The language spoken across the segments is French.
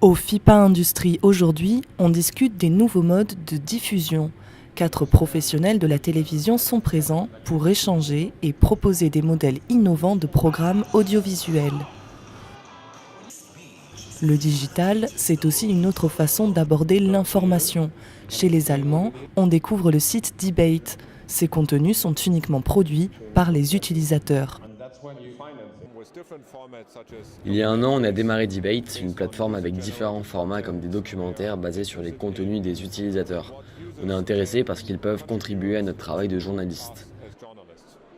Au FIPA Industrie aujourd'hui, on discute des nouveaux modes de diffusion. 4 professionnels de la télévision sont présents pour échanger et proposer des modèles innovants de programmes audiovisuels. Le digital, c'est aussi une autre façon d'aborder l'information. Chez les Allemands, on découvre le site Debate. Ces contenus sont uniquement produits par les utilisateurs. Il y a un an, on a démarré Debate, une plateforme avec différents formats comme des documentaires basés sur les contenus des utilisateurs. On est intéressé parce qu'ils peuvent contribuer à notre travail de journaliste.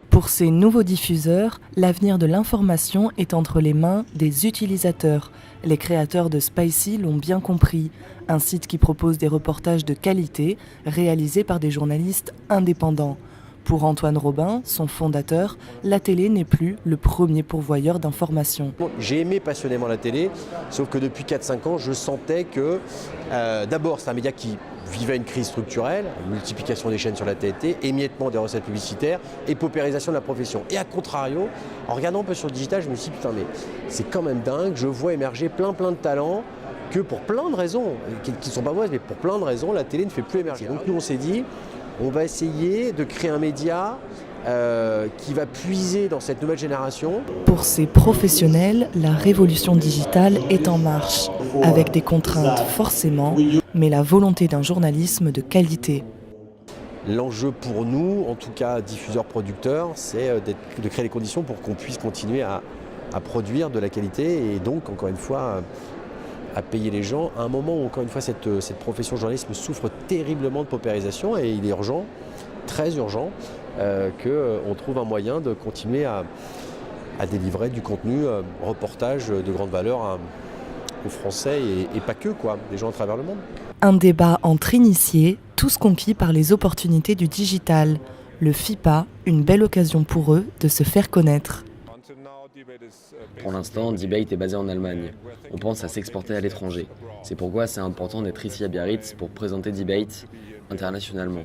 Pour ces nouveaux diffuseurs, l'avenir de l'information est entre les mains des utilisateurs. Les créateurs de Spicy l'ont bien compris, un site qui propose des reportages de qualité réalisés par des journalistes indépendants. Pour Antoine Robin, son fondateur, la télé n'est plus le premier pourvoyeur d'informations. J'ai aimé passionnément la télé, sauf que depuis 4-5 ans, je sentais que d'abord c'est un média qui vivait une crise structurelle, multiplication des chaînes sur la TNT, émiettement des recettes publicitaires et paupérisation de la profession. Et à contrario, en regardant un peu sur le digital, je me suis dit putain mais c'est quand même dingue, je vois émerger plein de talents que pour plein de raisons, qui ne sont pas mauvaises, mais pour plein de raisons, la télé ne fait plus émerger. Donc nous on s'est dit, on va essayer de créer un média qui va puiser dans cette nouvelle génération. Pour ces professionnels, la révolution digitale est en marche, avec des contraintes forcément, mais la volonté d'un journalisme de qualité. L'enjeu pour nous, en tout cas diffuseurs-producteurs, c'est de créer les conditions pour qu'on puisse continuer à produire de la qualité et donc, encore une fois, à payer les gens à un moment où, encore une fois, cette profession de journalisme souffre terriblement de paupérisation et il est urgent, très urgent, qu'on trouve un moyen de continuer à délivrer du contenu, reportage de grande valeur aux Français et pas que, quoi, des gens à travers le monde. Un débat entre initiés, tous conquis par les opportunités du digital. Le FIPA, une belle occasion pour eux de se faire connaître. Pour l'instant, Debate est basé en Allemagne. On pense à s'exporter à l'étranger. C'est pourquoi c'est important d'être ici à Biarritz pour présenter Debate internationalement.